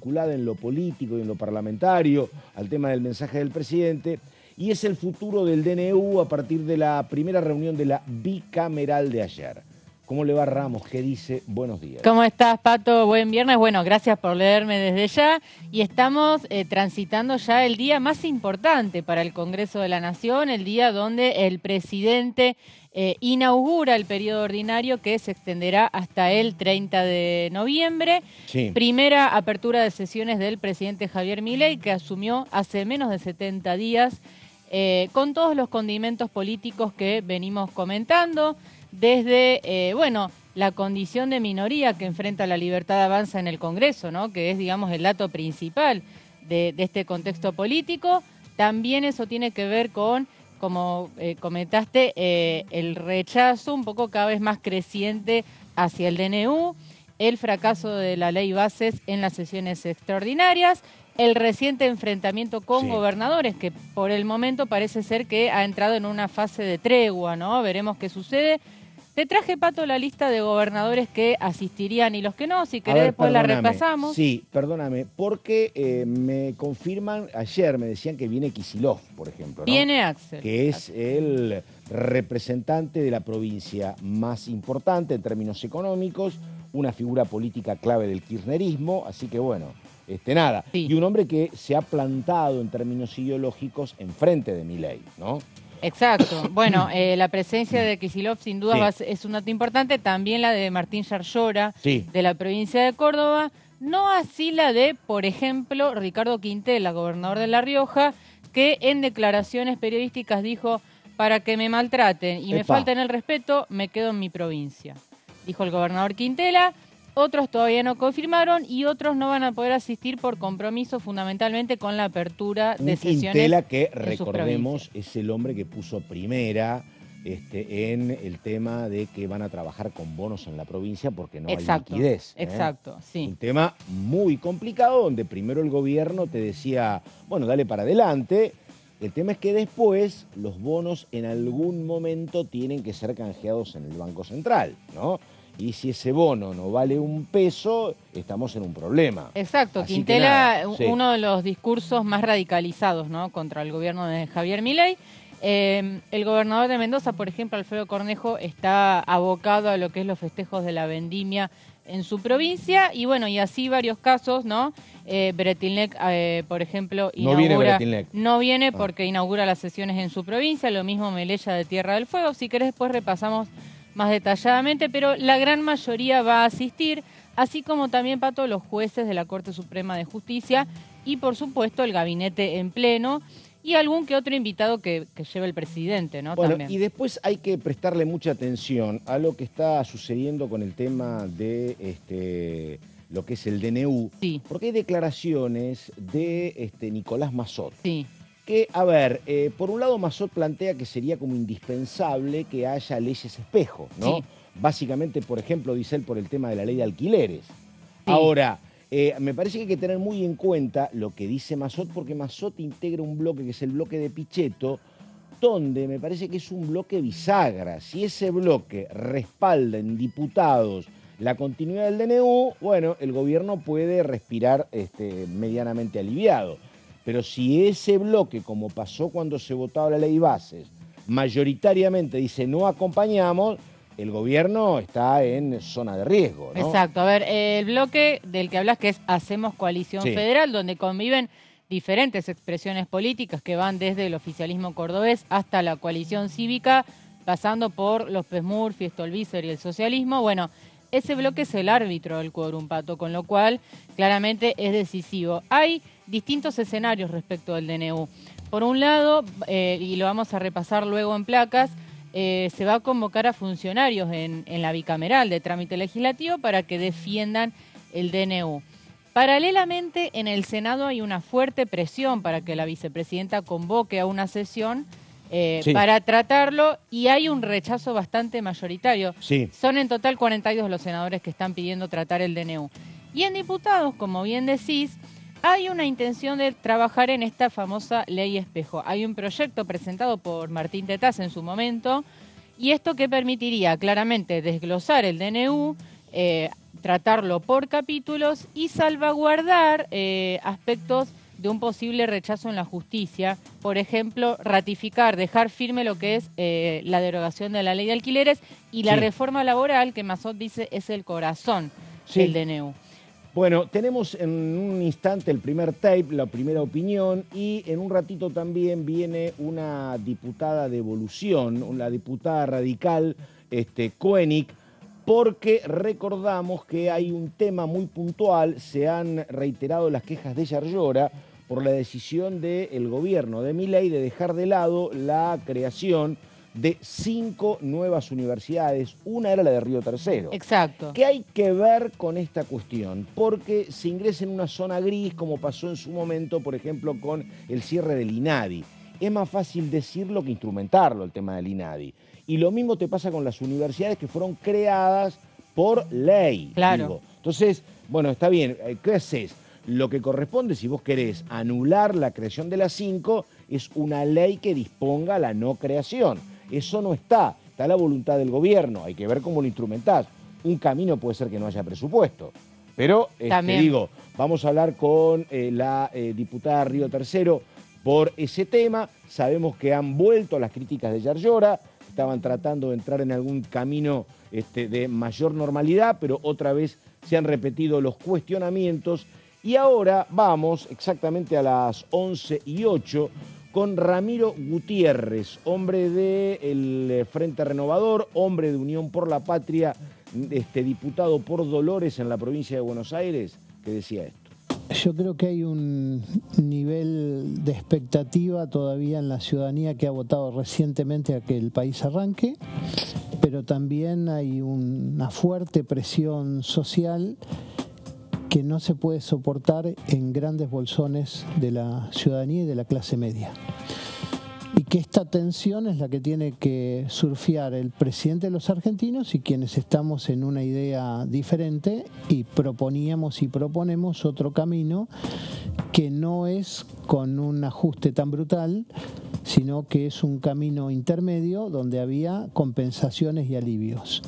vinculada en lo político y en lo parlamentario al tema del mensaje del presidente, y es el futuro del DNU a partir de la primera reunión de la bicameral de ayer. ¿Cómo le va, Ramos? ¿Qué dice? Buenos días. ¿Cómo estás, Pato? Buen viernes. Bueno, gracias por leerme desde ya. Y estamos transitando ya el día más importante para el Congreso de la Nación, el día donde el presidente inaugura el periodo ordinario que se extenderá hasta el 30 de noviembre. Sí. Primera apertura de sesiones del presidente Javier Milei, que asumió hace menos de 70 días, con todos los condimentos políticos que venimos comentando. Desde, la condición de minoría que enfrenta la Libertad de Avanza en el Congreso, ¿no? Que es, digamos, el dato principal de este contexto político. También eso tiene que ver con, como comentaste, el rechazo un poco cada vez más creciente hacia el DNU, el fracaso de la ley bases en las sesiones extraordinarias, el reciente enfrentamiento con gobernadores, que por el momento parece ser que ha entrado en una fase de tregua, ¿no? Veremos qué sucede. Te traje, Pato, la lista de gobernadores que asistirían y los que no. Si querés, después la repasamos. Sí, perdóname, porque me confirman, ayer me decían que viene Kicillof, por ejemplo, ¿no? Viene Axel. Que es el representante de la provincia más importante en términos económicos, una figura política clave del kirchnerismo, así que bueno, nada. Sí. Y un hombre que se ha plantado en términos ideológicos enfrente de Milei, ¿no? Exacto. Bueno, la presencia de Kicillof sin duda es un dato importante. También la de Martín Yarlora, de la provincia de Córdoba. No así la de, por ejemplo, Ricardo Quintela, gobernador de La Rioja, que en declaraciones periodísticas dijo: para que me maltraten y me falten el respeto, me quedo en mi provincia. Dijo el gobernador Quintela. Otros todavía no confirmaron y otros no van a poder asistir por compromiso fundamentalmente con la apertura de sesiones. Quintela que, recordemos, es el hombre que puso primera en el tema de que van a trabajar con bonos en la provincia porque no hay liquidez. Exacto, sí. Un tema muy complicado donde primero el gobierno te decía, bueno, dale para adelante. El tema es que después los bonos en algún momento tienen que ser canjeados en el Banco Central, ¿no? Y si ese bono no vale un peso, estamos en un problema. Exacto. Así Quintela, uno de los discursos más radicalizados, ¿no?, contra el gobierno de Javier Milei. El gobernador de Mendoza, por ejemplo, Alfredo Cornejo, está abocado a lo que es los festejos de la vendimia en su provincia. Y bueno, y así varios casos, ¿no? Bretilnec, por ejemplo, inaugura... No viene porque inaugura las sesiones en su provincia. Lo mismo Melella de Tierra del Fuego. Si querés, después repasamos más detalladamente, pero la gran mayoría va a asistir, así como también, Pato, los jueces de la Corte Suprema de Justicia y, por supuesto, el gabinete en pleno y algún que otro invitado que lleve el presidente, ¿no? Bueno, también. Y después hay que prestarle mucha atención a lo que está sucediendo con el tema de lo que es el DNU, porque hay declaraciones de Nicolás Massot. Sí. Que, a ver, por un lado Massot plantea que sería como indispensable que haya leyes espejo, ¿no? Sí. Básicamente, por ejemplo, dice él, por el tema de la ley de alquileres. Sí. Ahora, me parece que hay que tener muy en cuenta lo que dice Massot, porque Massot integra un bloque que es el bloque de Pichetto, donde me parece que es un bloque bisagra. Si ese bloque respalda en diputados la continuidad del DNU, bueno, el gobierno puede respirar medianamente aliviado. Pero si ese bloque, como pasó cuando se votaba la ley bases, mayoritariamente dice no acompañamos, el gobierno está en zona de riesgo, ¿no? Exacto. A ver, el bloque del que hablas, que es Hacemos Coalición Federal, donde conviven diferentes expresiones políticas que van desde el oficialismo cordobés hasta la coalición cívica, pasando por los PES-Murphy, Stolbizer y el socialismo. Bueno, ese bloque es el árbitro del quórum, Pato, con lo cual claramente es decisivo. Hay distintos escenarios respecto del DNU. Por un lado, y lo vamos a repasar luego en placas, se va a convocar a funcionarios en la bicameral de trámite legislativo para que defiendan el DNU. Paralelamente, en el Senado hay una fuerte presión para que la vicepresidenta convoque a una sesión para tratarlo, y hay un rechazo bastante mayoritario. Son en total 42 los senadores que están pidiendo tratar el DNU. Y en diputados, como bien decís, hay una intención de trabajar en esta famosa ley espejo. Hay un proyecto presentado por Martín Tetaz en su momento, y esto que permitiría claramente desglosar el DNU, tratarlo por capítulos y salvaguardar aspectos de un posible rechazo en la justicia. Por ejemplo, ratificar, dejar firme lo que es la derogación de la ley de alquileres y la reforma laboral, que Massot dice es el corazón del DNU. Bueno, tenemos en un instante el primer tape, la primera opinión, y en un ratito también viene una diputada de Evolución, la diputada radical Koenig, porque recordamos que hay un tema muy puntual, se han reiterado las quejas de Yarlora por la decisión del gobierno de Milei de dejar de lado la creación de 5 nuevas universidades. Una era la de Río Tercero. Exacto. ¿Qué hay que ver con esta cuestión? Porque se ingresa en una zona gris, como pasó en su momento, por ejemplo, con el cierre del INADI. Es más fácil decirlo que instrumentarlo, el tema del INADI. Y lo mismo te pasa con las universidades que fueron creadas por ley. Claro. Digo. Entonces, bueno, está bien. ¿Qué haces? Lo que corresponde, si vos querés anular la creación de las 5, es una ley que disponga la no creación. Eso no está la voluntad del gobierno, hay que ver cómo lo instrumentás. Un camino puede ser que no haya presupuesto, pero digo, vamos a hablar con la diputada Río Tercero por ese tema. Sabemos que han vuelto las críticas de Yarlora, estaban tratando de entrar en algún camino de mayor normalidad, pero otra vez se han repetido los cuestionamientos. Y ahora vamos exactamente a las 11:08 con Ramiro Gutiérrez, hombre del Frente Renovador, hombre de Unión por la Patria, diputado por Dolores en la provincia de Buenos Aires, que decía esto. Yo creo que hay un nivel de expectativa todavía en la ciudadanía que ha votado recientemente a que el país arranque, pero también hay una fuerte presión social que no se puede soportar en grandes bolsones de la ciudadanía y de la clase media. Y que esta tensión es la que tiene que surfear el presidente de los argentinos y quienes estamos en una idea diferente y proponíamos y proponemos otro camino que no es con un ajuste tan brutal, sino que es un camino intermedio donde había compensaciones y alivios.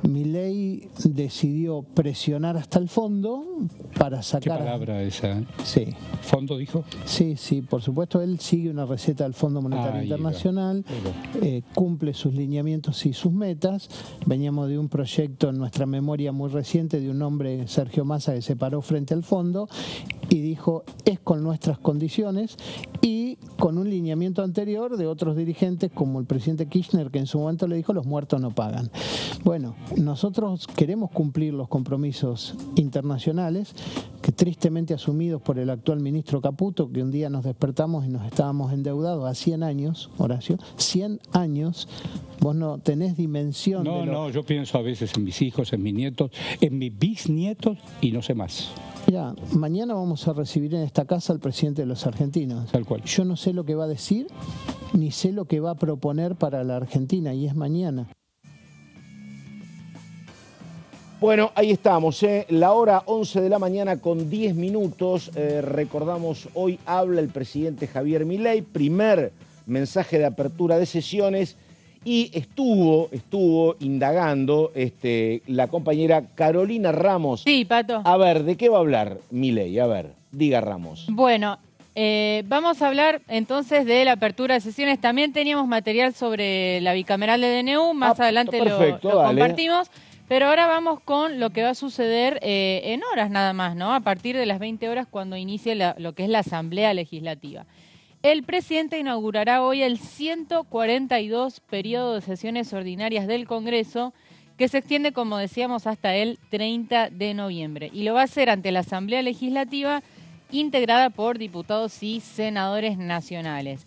Milei decidió presionar hasta el fondo para sacar... ¿Qué palabra esa? Sí. ¿Fondo dijo? Sí, por supuesto. Él sigue una receta del Fondo Monetario Internacional, cumple sus lineamientos y sus metas. Veníamos de un proyecto en nuestra memoria muy reciente de un hombre, Sergio Massa, que se paró frente al fondo y dijo, es con nuestras condiciones, y con un lineamiento anterior de otros dirigentes como el presidente Kirchner, que en su momento le dijo, los muertos no pagan. Bueno, nosotros queremos cumplir los compromisos internacionales que tristemente asumidos por el actual ministro Caputo, que un día nos despertamos y nos estábamos endeudados a 100 años, Horacio, 100 años. Vos no tenés dimensión de lo... No, yo pienso a veces en mis hijos, en mis nietos, en mis bisnietos y no sé más. Mira, mañana vamos a recibir en esta casa al presidente de los argentinos. Tal cual. Yo no sé lo que va a decir, ni sé lo que va a proponer para la Argentina, y es mañana. Bueno, ahí estamos, la hora 11 de la mañana con 10 minutos. Recordamos, hoy habla el presidente Javier Milei, primer mensaje de apertura de sesiones, y estuvo indagando la compañera Carolina Ramos. Sí, Pato. A ver, ¿de qué va a hablar Milei? A ver, diga Ramos. Bueno, vamos a hablar entonces de la apertura de sesiones. También teníamos material sobre la bicameral de DNU, más adelante perfecto, lo compartimos. Pero ahora vamos con lo que va a suceder en horas nada más, ¿no? A partir de las 20 horas cuando inicie lo que es la Asamblea Legislativa. El presidente inaugurará hoy el 142 periodo de sesiones ordinarias del Congreso, que se extiende, como decíamos, hasta el 30 de noviembre. Y lo va a hacer ante la Asamblea Legislativa integrada por diputados y senadores nacionales.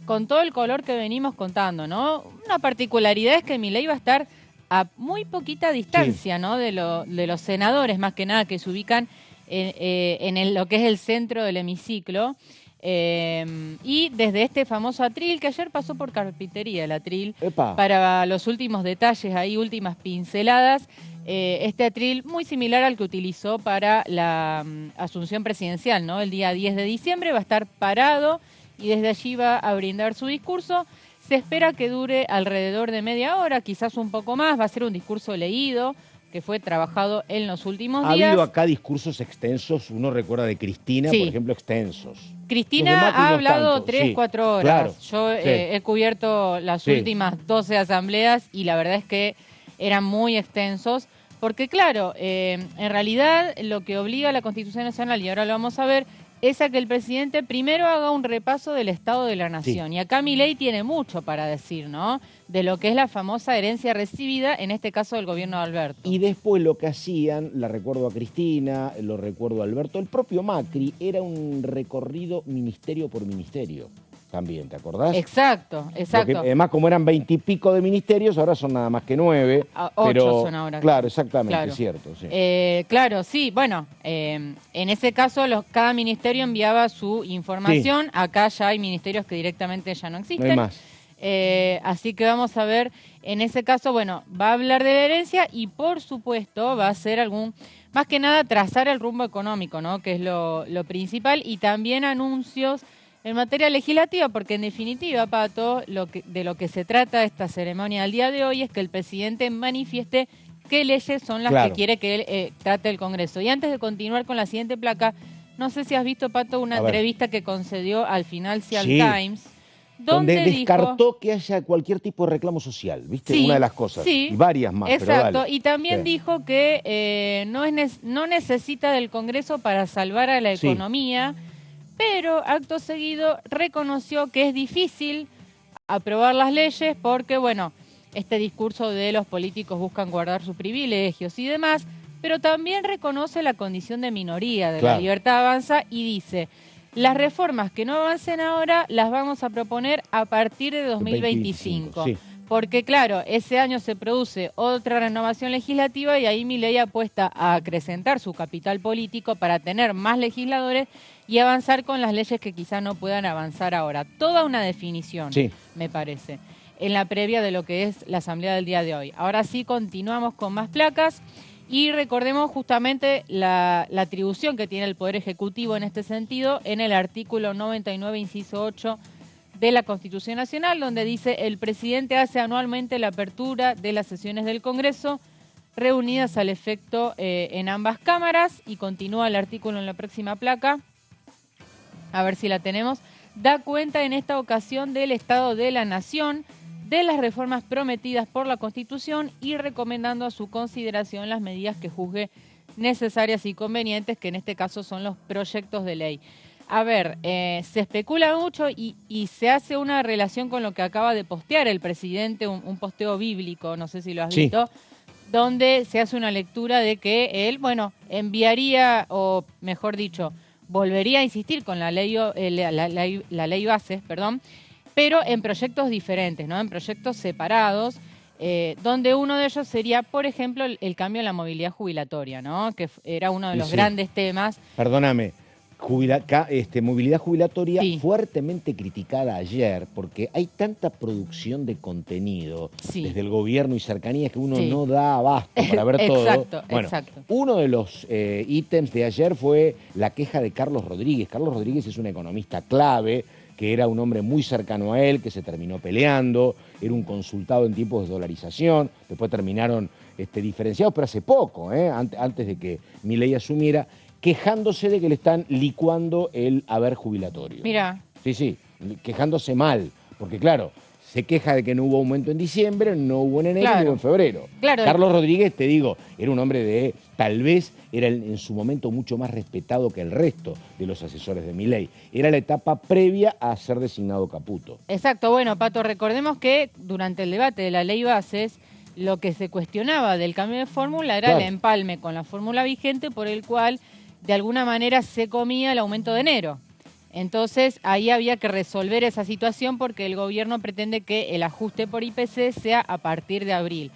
Con todo el color que venimos contando, ¿no? Una particularidad es que Milei va a estar a muy poquita distancia, sí, ¿no? de los senadores, más que nada, que se ubican en lo que es el centro del hemiciclo. Y desde este famoso atril, que ayer pasó por carpintería el atril, para los últimos detalles, ahí últimas pinceladas, este atril muy similar al que utilizó para la asunción presidencial, ¿no? El día 10 de diciembre va a estar parado y desde allí va a brindar su discurso. Se espera que dure alrededor de media hora, quizás un poco más. Va a ser un discurso leído que fue trabajado en los últimos Ha días. habido acá discursos extensos, uno recuerda de Cristina, Sí. por ejemplo, extensos. Cristina ha hablado 3-4 horas. Claro, Yo sí. he cubierto las Sí. últimas 12 asambleas y la verdad es que eran muy extensos, porque claro, en realidad lo que obliga a la Constitución Nacional, y ahora lo vamos a ver, es a que el presidente primero haga un repaso del Estado de la Nación. Sí. Y acá Milei tiene mucho para decir, ¿no? De lo que es la famosa herencia recibida, en este caso del gobierno de Alberto. Y después lo que hacían, la recuerdo a Cristina, lo recuerdo a Alberto, el propio Macri, era un recorrido ministerio por ministerio también, ¿te acordás? Exacto, exacto. Lo que, además, como eran 20 y pico de ministerios, ahora son nada más que 9. 8 son ahora. Claro, exactamente, Claro. es cierto. Sí. Claro, sí, bueno, en ese caso cada ministerio enviaba su información, Sí. acá ya hay ministerios que directamente ya no existen. No hay más. Así que vamos a ver, en ese caso, bueno, va a hablar de la herencia y por supuesto va a hacer más que nada trazar el rumbo económico, ¿no? Que es lo principal, y también anuncios en materia legislativa, porque en definitiva, Pato, de lo que se trata esta ceremonia al día de hoy es que el presidente manifieste qué leyes son las Claro. que quiere que él trate el Congreso. Y antes de continuar con la siguiente placa, no sé si has visto, Pato, una A ver. entrevista que concedió al Financial Sí. Times, Donde dijo... descartó que haya cualquier tipo de reclamo social, ¿viste? Sí, Una de las cosas. sí, Y varias más, pero exacto, dale. y también Sí. dijo que no necesita del Congreso para salvar a la Sí. economía, pero acto seguido reconoció que es difícil aprobar las leyes porque, bueno, este discurso de los políticos buscan guardar sus privilegios y demás, pero también reconoce la condición de minoría de Claro. la Libertad Avanza y dice: las reformas que no avancen ahora las vamos a proponer a partir de 2025. Sí. Porque claro, ese año se produce otra renovación legislativa y ahí Milei apuesta a acrecentar su capital político para tener más legisladores y avanzar con las leyes que quizá no puedan avanzar ahora. Toda una definición, Sí. me parece, en la previa de lo que es la asamblea del día de hoy. Ahora sí, continuamos con más placas y recordemos justamente la atribución que tiene el Poder Ejecutivo en este sentido en el artículo 99, inciso 8 de la Constitución Nacional, donde dice: el presidente hace anualmente la apertura de las sesiones del Congreso reunidas al efecto en ambas cámaras, y continúa el artículo en la próxima placa, a ver si la tenemos, da cuenta en esta ocasión del Estado de la Nación, de las reformas prometidas por la Constitución y recomendando a su consideración las medidas que juzgue necesarias y convenientes, que en este caso son los proyectos de ley. A ver, se especula mucho y se hace una relación con lo que acaba de postear el presidente, un posteo bíblico, no sé si lo has Sí. visto, donde se hace una lectura de que él, bueno, enviaría, o mejor dicho, volvería a insistir con la ley bases, perdón, pero en proyectos diferentes, ¿no? En proyectos separados, donde uno de ellos sería, por ejemplo, el cambio en la movilidad jubilatoria, ¿no? Que era uno de los Sí. grandes temas. Perdóname. Movilidad jubilatoria Sí. fuertemente criticada ayer porque hay tanta producción de contenido Sí. desde el gobierno y cercanías que uno Sí. no da abasto para ver todo. Exacto, Bueno, exacto. uno de los ítems de ayer fue la queja de Carlos Rodríguez. Carlos Rodríguez es un economista clave, que era un hombre muy cercano a él, que se terminó peleando, era un consultado en tiempos de dolarización, después terminaron diferenciados, pero hace poco, antes de que Milei asumiera, quejándose de que le están licuando el haber jubilatorio. Mira, Sí, quejándose mal, porque claro, se queja de que no hubo aumento en diciembre, no hubo en enero, Claro. no hubo en febrero. Claro. Carlos Rodríguez, te digo, era un hombre tal vez era en su momento mucho más respetado que el resto de los asesores de Milei. Era la etapa previa a ser designado Caputo. exacto. Bueno, Pato, recordemos que durante el debate de la ley bases, lo que se cuestionaba del cambio de fórmula era Claro. el empalme con la fórmula vigente, por el cual de alguna manera se comía el aumento de enero. Entonces ahí había que resolver esa situación porque el gobierno pretende que el ajuste por IPC sea a partir de abril.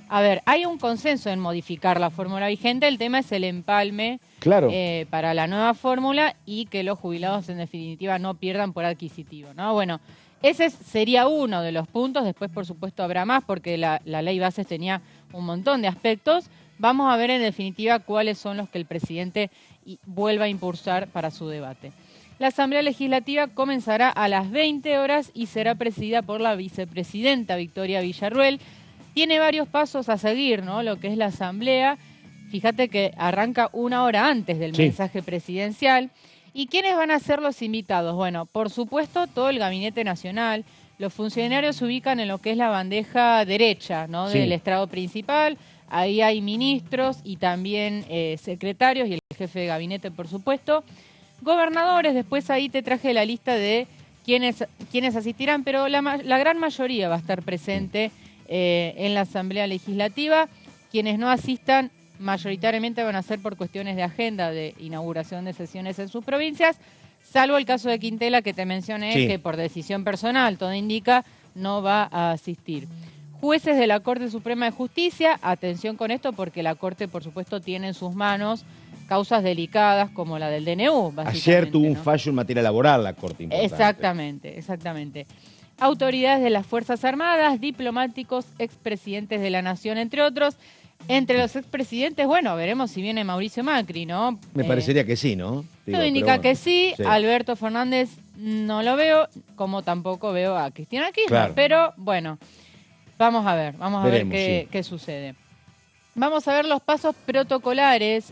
A ver, hay un consenso en modificar la fórmula vigente, el tema es el empalme Claro. para la nueva fórmula y que los jubilados en definitiva no pierdan por adquisitivo, ¿no? Bueno, ese sería uno de los puntos, después por supuesto habrá más porque la ley bases tenía un montón de aspectos. Vamos a ver en definitiva cuáles son los que el presidente vuelva a impulsar para su debate. La Asamblea Legislativa comenzará a las 20 horas y será presidida por la vicepresidenta Victoria Villarruel. tiene varios pasos a seguir, ¿no? Lo que es la asamblea. Fíjate que arranca 1 hora antes del mensaje presidencial. ¿Y quiénes van a ser los invitados? Bueno, por supuesto, todo el Gabinete Nacional. Los funcionarios se ubican en lo que es la bandeja derecha, ¿no? Del estrado principal. Ahí hay ministros y también secretarios y el jefe de gabinete, por supuesto. Gobernadores, después ahí te traje la lista de quiénes asistirán, pero la gran mayoría va a estar presente en la Asamblea Legislativa. Quienes no asistan mayoritariamente van a ser por cuestiones de agenda, de inauguración de sesiones en sus provincias, salvo el caso de Quintela que te mencioné, que por decisión personal, todo indica, no va a asistir. Jueces de la Corte Suprema de Justicia, atención con esto porque la Corte, por supuesto, tiene en sus manos causas delicadas como la del DNU. Ayer tuvo un fallo en materia laboral la Corte. Importante. Exactamente. Autoridades de las Fuerzas Armadas, diplomáticos, expresidentes de la Nación, entre otros. Entre los expresidentes, bueno, veremos si viene Mauricio Macri, ¿no? Me parecería que sí, ¿no? Todo indica que sí. Alberto Fernández no lo veo, como tampoco veo a Cristina Kirchner. Claro. Pero, bueno, vamos a ver qué sucede. Vamos a ver los pasos protocolares,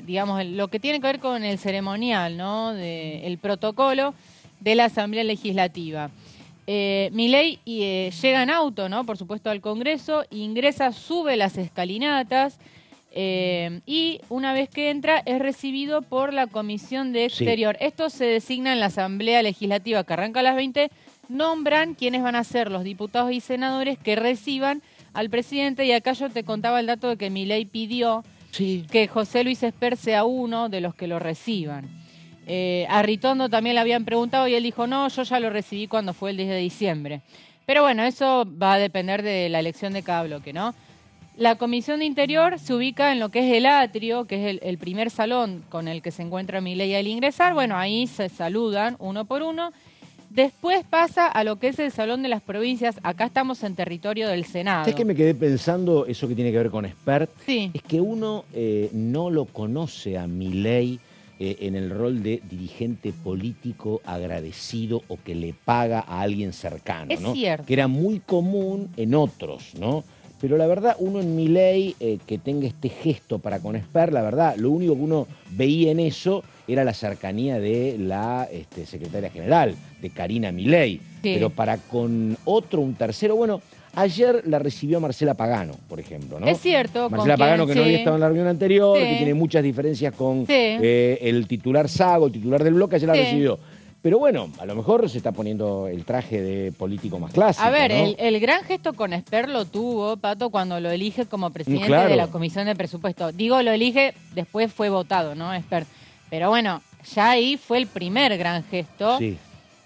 digamos, lo que tiene que ver con el ceremonial, ¿no? El protocolo de la Asamblea Legislativa. Milei llega en auto, ¿no? Por supuesto al Congreso, ingresa, sube las escalinatas y una vez que entra es recibido por la Comisión de Exterior. Esto se designa en la Asamblea Legislativa que arranca a las 20, nombran quiénes van a ser los diputados y senadores que reciban al presidente y acá yo te contaba el dato de que Milei pidió que José Luis Esper sea uno de los que lo reciban. A Ritondo también le habían preguntado y él dijo, no, yo ya lo recibí cuando fue el 10 de diciembre. Pero bueno, eso va a depender de la elección de cada bloque, ¿no? La Comisión de Interior se ubica en lo que es el atrio, que es el primer salón con el que se encuentra Milei al ingresar. Bueno, ahí se saludan uno por uno. Después pasa a lo que es el Salón de las Provincias. Acá estamos en territorio del Senado. ¿Sabes qué me quedé pensando? Eso que tiene que ver con Esper. Es que uno no lo conoce a Milei en el rol de dirigente político agradecido o que le paga a alguien cercano, ¿no? Es cierto. Que era muy común en otros, ¿no? Pero la verdad, uno en Milei que tenga este gesto para con Esper, la verdad, lo único que uno veía en eso era la cercanía de la secretaria general, de Karina Milei. Pero para con otro, un tercero, bueno, ayer la recibió Marcela Pagano, por ejemplo, ¿no? Es cierto. Marcela Pagano, que no había estado en la reunión anterior, que tiene muchas diferencias con el titular Sago, el titular del bloque, ayer la recibió. Pero bueno, a lo mejor se está poniendo el traje de político más clásico. A ver, ¿no? el gran gesto con Esper lo tuvo, Pato, cuando lo elige como presidente de la Comisión de Presupuesto. Digo, lo elige, después fue votado, ¿no? Esper. Pero bueno, ya ahí fue el primer gran gesto.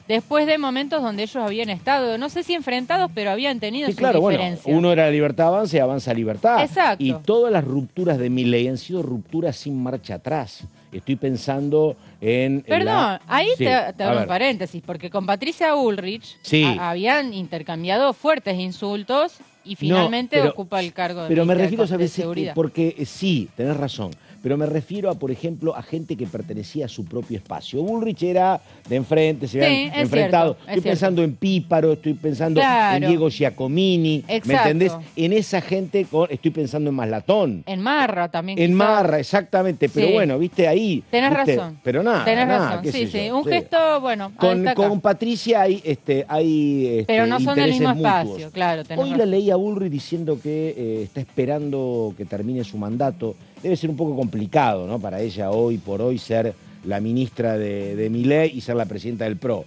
Después de momentos donde ellos habían estado, no sé si enfrentados, pero habían tenido sus diferencias. Bueno, uno era Libertad Avanza y Avanza Libertad. Exacto. Y todas las rupturas de Milei han sido rupturas sin marcha atrás. Estoy pensando en... Perdón, ahí te hago un paréntesis, porque con Patricia Bullrich habían intercambiado fuertes insultos y finalmente ocupa el cargo de Pero me refiero de seguridad. Porque sí, tenés razón. Pero me refiero a, por ejemplo, a gente que pertenecía a su propio espacio. Bullrich era de enfrente, se habían enfrentado. Estoy pensando en Píparo, estoy pensando en Diego Giacomini. ¿Me entendés? En esa gente, estoy pensando en Maslatón. En Marra también. En Marra, exactamente. Pero bueno, viste ahí. Tenés razón. Pero nada. Tenés razón. Un gesto, bueno. Con Patricia hay pero no son del mismo mutuos. Espacio, claro. Hoy la leí a Bullrich diciendo que está esperando que termine su mandato. Debe ser un poco complicado, ¿no? Para ella hoy por hoy ser la ministra de Milei y ser la presidenta del PRO.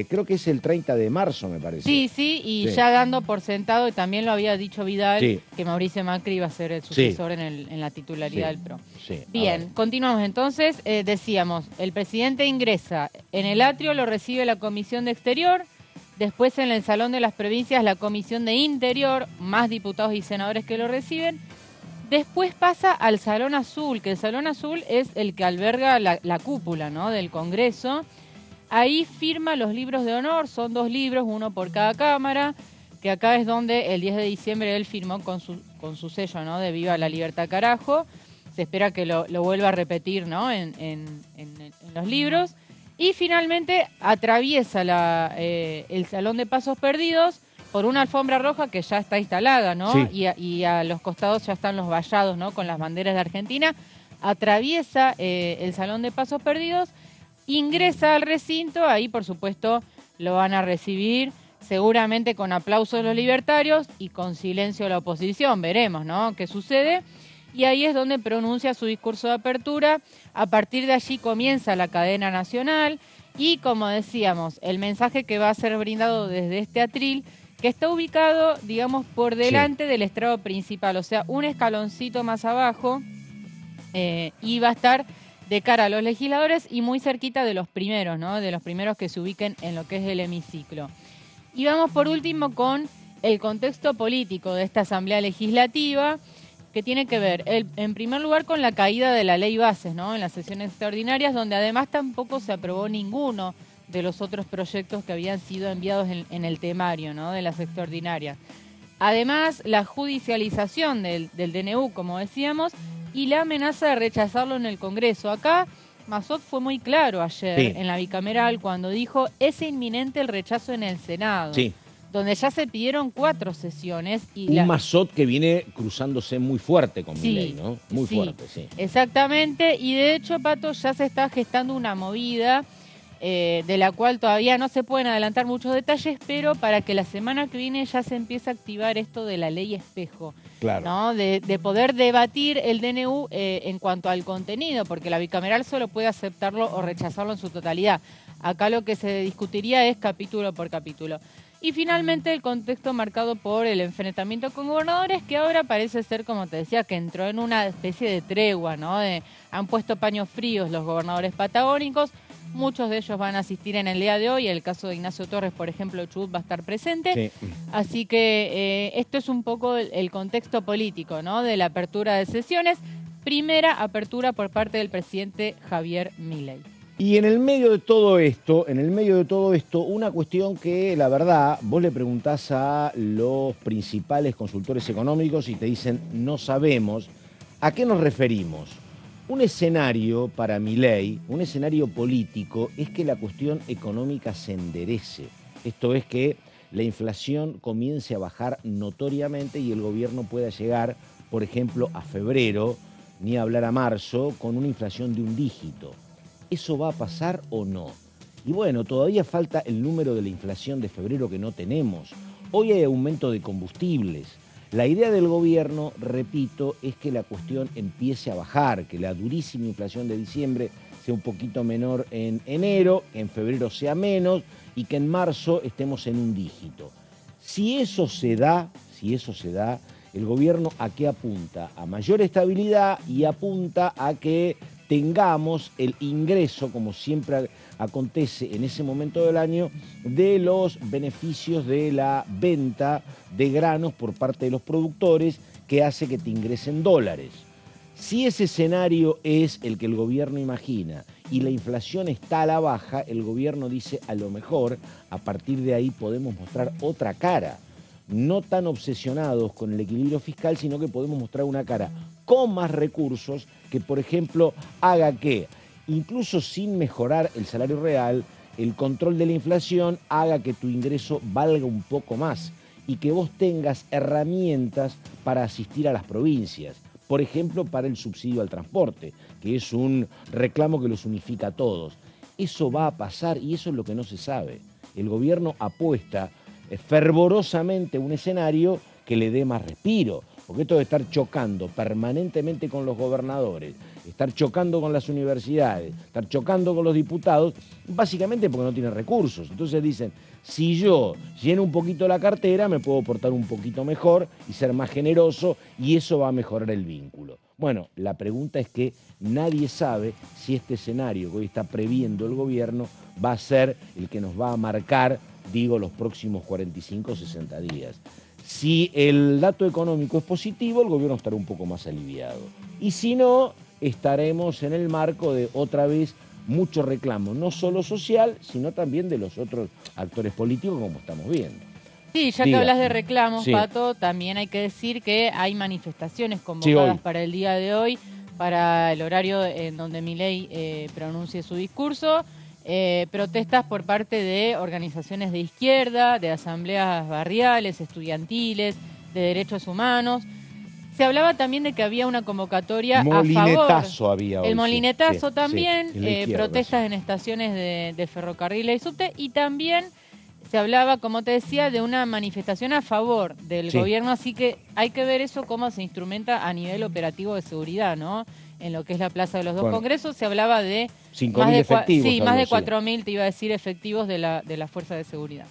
Creo que es el 30 de marzo, me parece. Y ya dando por sentado, y también lo había dicho Vidal, que Mauricio Macri iba a ser el sucesor en la titularidad del PRO. Bien, continuamos entonces. Decíamos, el presidente ingresa, en el atrio lo recibe la Comisión de Exterior, después en el Salón de las Provincias la Comisión de Interior, más diputados y senadores que lo reciben. Después pasa al Salón Azul, que el Salón Azul es el que alberga la cúpula, ¿no? Del Congreso. Ahí firma los libros de honor, son 2 libros, uno por cada cámara, que acá es donde el 10 de diciembre él firmó con su sello, ¿no? De Viva la Libertad Carajo. Se espera que lo vuelva a repetir, ¿no? En los libros. Y finalmente atraviesa el Salón de Pasos Perdidos por una alfombra roja que ya está instalada, ¿no? Sí. Y a los costados ya están los vallados, ¿no? Con las banderas de Argentina. Atraviesa el Salón de Pasos Perdidos, ingresa al recinto, ahí por supuesto lo van a recibir seguramente con aplausos los libertarios y con silencio la oposición, veremos, ¿no? ¿Qué sucede? Y ahí es donde pronuncia su discurso de apertura. A partir de allí comienza la cadena nacional y, como decíamos, el mensaje que va a ser brindado desde este atril, que está ubicado, digamos, por delante del estrado principal, o sea, un escaloncito más abajo, y va a estar de cara a los legisladores y muy cerquita de los primeros, ¿no? De los primeros que se ubiquen en lo que es el hemiciclo. Y vamos por último con el contexto político de esta Asamblea Legislativa, que tiene que ver, en primer lugar, con la caída de la ley bases, ¿no? En las sesiones extraordinarias, donde además tampoco se aprobó ninguno de los otros proyectos que habían sido enviados en el temario, ¿no? De las extraordinarias. Además, la judicialización del DNU, como decíamos, y la amenaza de rechazarlo en el Congreso. Acá Massot fue muy claro ayer en la bicameral cuando dijo es inminente el rechazo en el Senado, donde ya se pidieron 4 sesiones. Y Massot que viene cruzándose muy fuerte con Milei, ¿no? Muy fuerte, sí. Exactamente, y de hecho, Pato, ya se está gestando una movida de la cual todavía no se pueden adelantar muchos detalles, pero para que la semana que viene ya se empiece a activar esto de la ley espejo. Claro. ¿No? De poder debatir el DNU en cuanto al contenido, porque la bicameral solo puede aceptarlo o rechazarlo en su totalidad. Acá lo que se discutiría es capítulo por capítulo. Y finalmente el contexto marcado por el enfrentamiento con gobernadores, que ahora parece ser, como te decía, que entró en una especie de tregua, ¿no? Han puesto paños fríos los gobernadores patagónicos. Muchos de ellos van a asistir en el día de hoy. El caso de Ignacio Torres, por ejemplo, Chubut va a estar presente. Sí. Así que esto es un poco el contexto político, ¿no? De la apertura de sesiones. Primera apertura por parte del presidente Javier Milei. Y en el medio de todo esto, una cuestión que, la verdad, vos le preguntás a los principales consultores económicos y te dicen, no sabemos. ¿A qué nos referimos? Un escenario para Milei, un escenario político, es que la cuestión económica se enderece. Esto es que la inflación comience a bajar notoriamente y el gobierno pueda llegar, por ejemplo, a febrero, ni hablar a marzo, con una inflación de un dígito. ¿Eso va a pasar o no? Y bueno, todavía falta el número de la inflación de febrero que no tenemos. Hoy hay aumento de combustibles. La idea del gobierno, repito, es que la cuestión empiece a bajar, que la durísima inflación de diciembre sea un poquito menor en enero, que en febrero sea menos y que en marzo estemos en un dígito. Si eso se da, el gobierno ¿a qué apunta? A mayor estabilidad y apunta a que tengamos el ingreso, como siempre acontece en ese momento del año, de los beneficios de la venta de granos por parte de los productores, que hace que te ingresen dólares. Si ese escenario es el que el gobierno imagina y la inflación está a la baja, el gobierno dice, a lo mejor, a partir de ahí podemos mostrar otra cara. No tan obsesionados con el equilibrio fiscal, sino que podemos mostrar una cara con más recursos que, por ejemplo, haga que, incluso sin mejorar el salario real, el control de la inflación haga que tu ingreso valga un poco más y que vos tengas herramientas para asistir a las provincias. Por ejemplo, para el subsidio al transporte, que es un reclamo que los unifica a todos. Eso va a pasar y eso es lo que no se sabe. El gobierno apuesta fervorosamente un escenario que le dé más respiro, porque esto de estar chocando permanentemente con los gobernadores, estar chocando con las universidades, estar chocando con los diputados, básicamente porque no tienen recursos. Entonces dicen, si yo lleno un poquito la cartera, me puedo portar un poquito mejor y ser más generoso, y eso va a mejorar el vínculo. Bueno, la pregunta es que nadie sabe si este escenario que hoy está previendo el gobierno va a ser el que nos va a marcar, digo, los próximos 45 o 60 días. Si el dato económico es positivo, el gobierno estará un poco más aliviado. Y si no, estaremos en el marco de, otra vez, mucho reclamo, no solo social, sino también de los otros actores políticos, como estamos viendo. Sí, ya que hablas de reclamos, sí, Pato, también hay que decir que hay manifestaciones convocadas para el día de hoy, para el horario en donde Milei pronuncie su discurso. protestas por parte de organizaciones de izquierda, de asambleas barriales, estudiantiles, de derechos humanos. Se hablaba también de que había una convocatoria a favor. Molinetazo había hoy. El molinetazo sí, también, sí, protestas en estaciones de ferrocarril y subte, y también se hablaba, como te decía, de una manifestación a favor del gobierno, así que hay que ver eso cómo se instrumenta a nivel operativo de seguridad, ¿no? En lo que es la Plaza de los Dos Congresos se hablaba de 5.000 efectivos. Sí, más de 4.000, te iba a decir, efectivos de la Fuerza de Seguridad.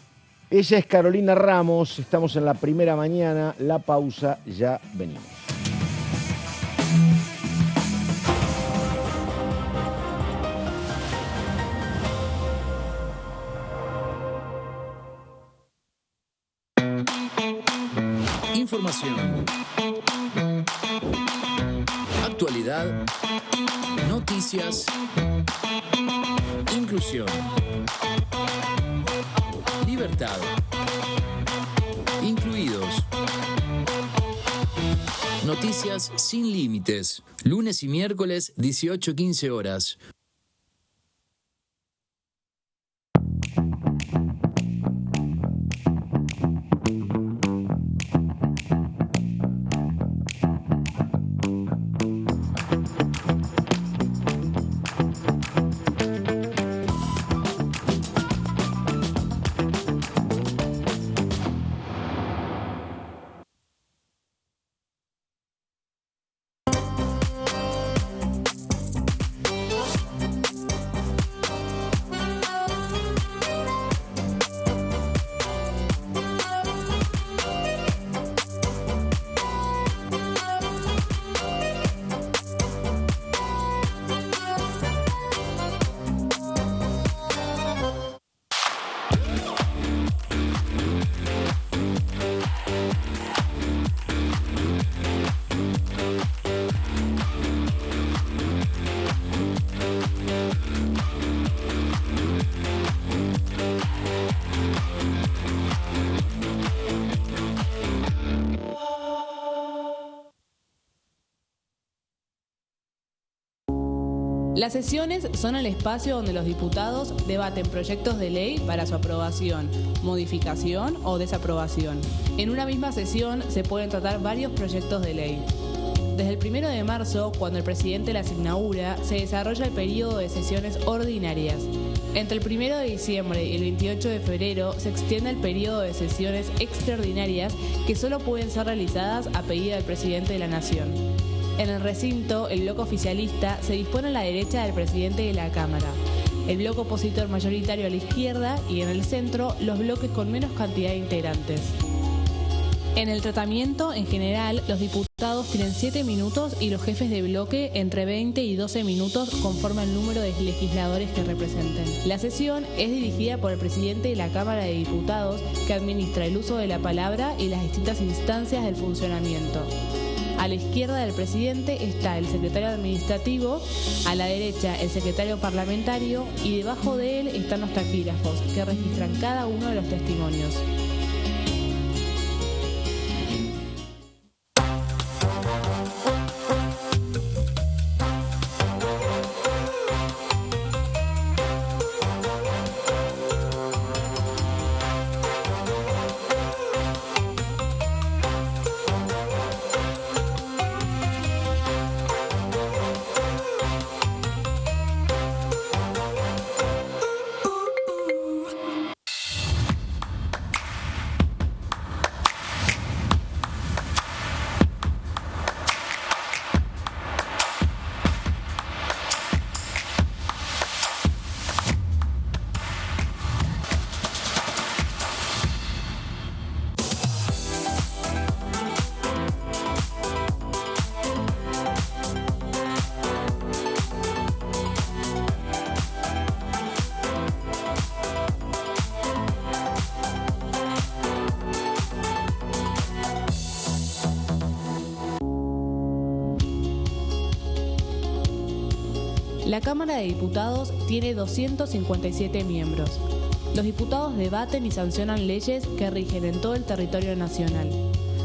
Ella es Carolina Ramos, estamos en la primera mañana, la pausa, ya venimos. Información, actualidad, noticias, inclusión, libertad, incluidos. Noticias sin límites, lunes y miércoles 18-15 horas. Las sesiones son el espacio donde los diputados debaten proyectos de ley para su aprobación, modificación o desaprobación. En una misma sesión se pueden tratar varios proyectos de ley. Desde el 1 de marzo, cuando el presidente las inaugura, se desarrolla el periodo de sesiones ordinarias. Entre el 1 de diciembre y el 28 de febrero se extiende el periodo de sesiones extraordinarias que solo pueden ser realizadas a pedido del presidente de la Nación. En el recinto, el bloque oficialista se dispone a la derecha del presidente de la Cámara, el bloque opositor mayoritario a la izquierda y en el centro los bloques con menos cantidad de integrantes. En el tratamiento, en general, los diputados tienen 7 minutos y los jefes de bloque entre 20 y 12 minutos conforme al número de legisladores que representen. La sesión es dirigida por el presidente de la Cámara de Diputados, que administra el uso de la palabra y las distintas instancias del funcionamiento. A la izquierda del presidente está el secretario administrativo, a la derecha el secretario parlamentario y debajo de él están los taquígrafos, que registran cada uno de los testimonios. La Cámara de Diputados tiene 257 miembros. Los diputados debaten y sancionan leyes que rigen en todo el territorio nacional.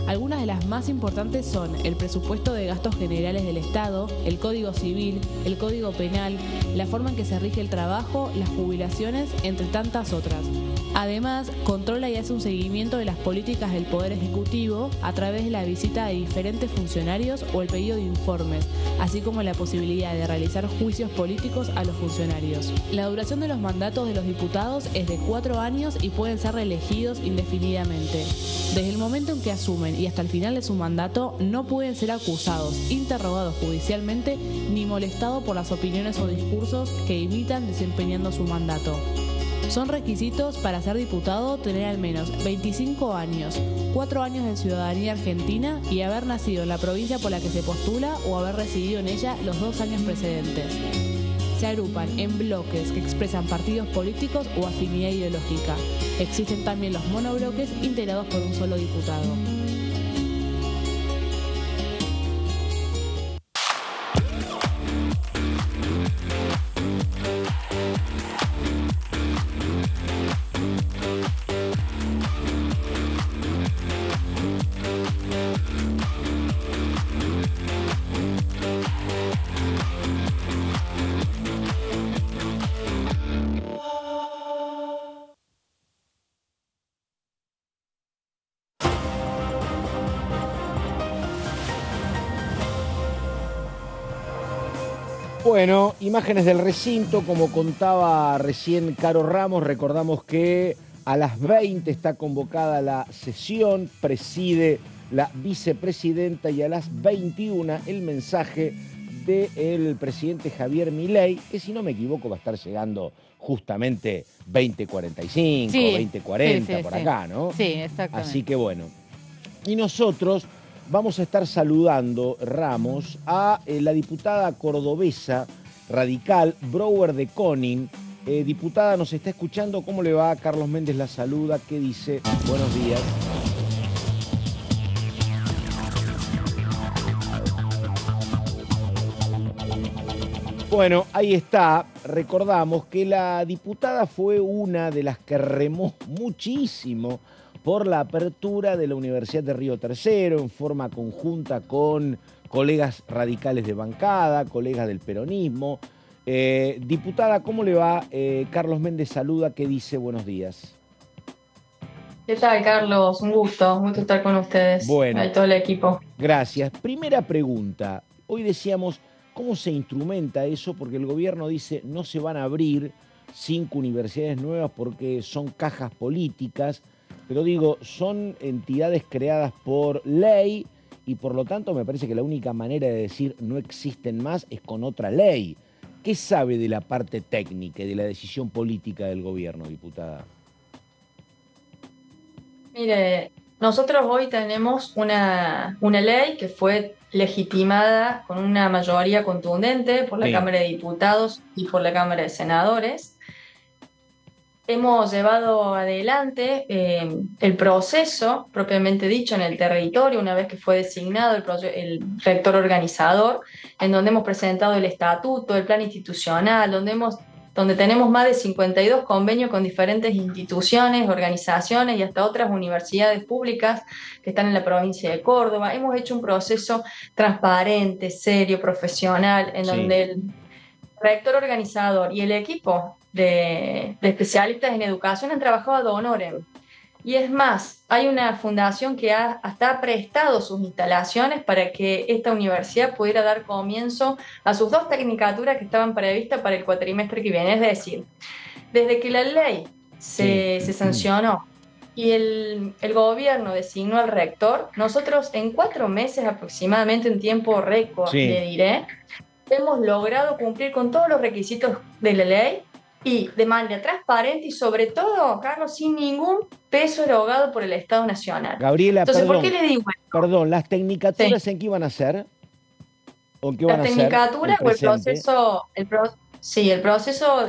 Algunas de las más importantes son el presupuesto de gastos generales del Estado, el Código Civil, el Código Penal, la forma en que se rige el trabajo, las jubilaciones, entre tantas otras. Además, controla y hace un seguimiento de las políticas del Poder Ejecutivo a través de la visita de diferentes funcionarios o el pedido de informes, así como la posibilidad de realizar juicios políticos a los funcionarios. La duración de los mandatos de los diputados es de 4 años y pueden ser reelegidos indefinidamente. Desde el momento en que asumen y hasta el final de su mandato, no pueden ser acusados, interrogados judicialmente ni molestados por las opiniones o discursos que imitan desempeñando su mandato. Son requisitos para ser diputado tener al menos 25 años, 4 años de ciudadanía argentina y haber nacido en la provincia por la que se postula o haber residido en ella los 2 años precedentes. Se agrupan en bloques que expresan partidos políticos o afinidad ideológica. Existen también los monobloques integrados por un solo diputado. Bueno, imágenes del recinto, como contaba recién Caro Ramos, recordamos que a las 20 está convocada la sesión, preside la vicepresidenta y a las 21 el mensaje del presidente Javier Milei, que si no me equivoco va a estar llegando justamente 20:45, sí, 20:40, sí, por acá, ¿no? Sí, exactamente. Así que bueno, y nosotros vamos a estar saludando, Ramos, a la diputada cordobesa radical, Brouwer de Koning. Diputada, nos está escuchando. ¿Cómo le va? Carlos Méndez la saluda. ¿Qué dice? Buenos días. Bueno, ahí está. Recordamos que la diputada fue una de las que remó muchísimo por la apertura de la Universidad de Río Tercero en forma conjunta con colegas radicales de bancada, colegas del peronismo. Diputada, ¿cómo le va? Carlos Méndez saluda, ¿qué dice? Buenos días. ¿Qué tal, Carlos? Un gusto estar con ustedes. Bueno, y todo el equipo. Gracias. Primera pregunta. Hoy decíamos, ¿cómo se instrumenta eso? Porque el gobierno dice no se van a abrir 5 universidades nuevas porque son cajas políticas. Pero digo, son entidades creadas por ley y por lo tanto me parece que la única manera de decir no existen más es con otra ley. ¿Qué sabe de la parte técnica y de la decisión política del gobierno, diputada? Mire, nosotros hoy tenemos una ley que fue legitimada con una mayoría contundente por la Cámara de Diputados y por la Cámara de Senadores. Hemos llevado adelante el proceso propiamente dicho en el territorio, una vez que fue designado el rector organizador, en donde hemos presentado el estatuto, el plan institucional, donde tenemos más de 52 convenios con diferentes instituciones, organizaciones y hasta otras universidades públicas que están en la provincia de Córdoba. Hemos hecho un proceso transparente, serio, profesional, en donde el rector organizador y el equipo de especialistas en educación han trabajado ad honorem. Y es más, hay una fundación que hasta ha prestado sus instalaciones para que esta universidad pudiera dar comienzo a sus 2 tecnicaturas que estaban previstas para el cuatrimestre que viene. Es decir, desde que la ley se sancionó y el gobierno designó al rector, nosotros en 4 meses aproximadamente, en tiempo récord, le diré, hemos logrado cumplir con todos los requisitos de la ley y de manera transparente y sobre todo, Carlos, sin ningún peso erogado por el Estado Nacional. Gabriela, entonces, perdón, ¿por qué le digo esto? Perdón, ¿las tecnicaturas en qué iban a ser? ¿O qué van a ser? Las tecnicaturas o el proceso, el proceso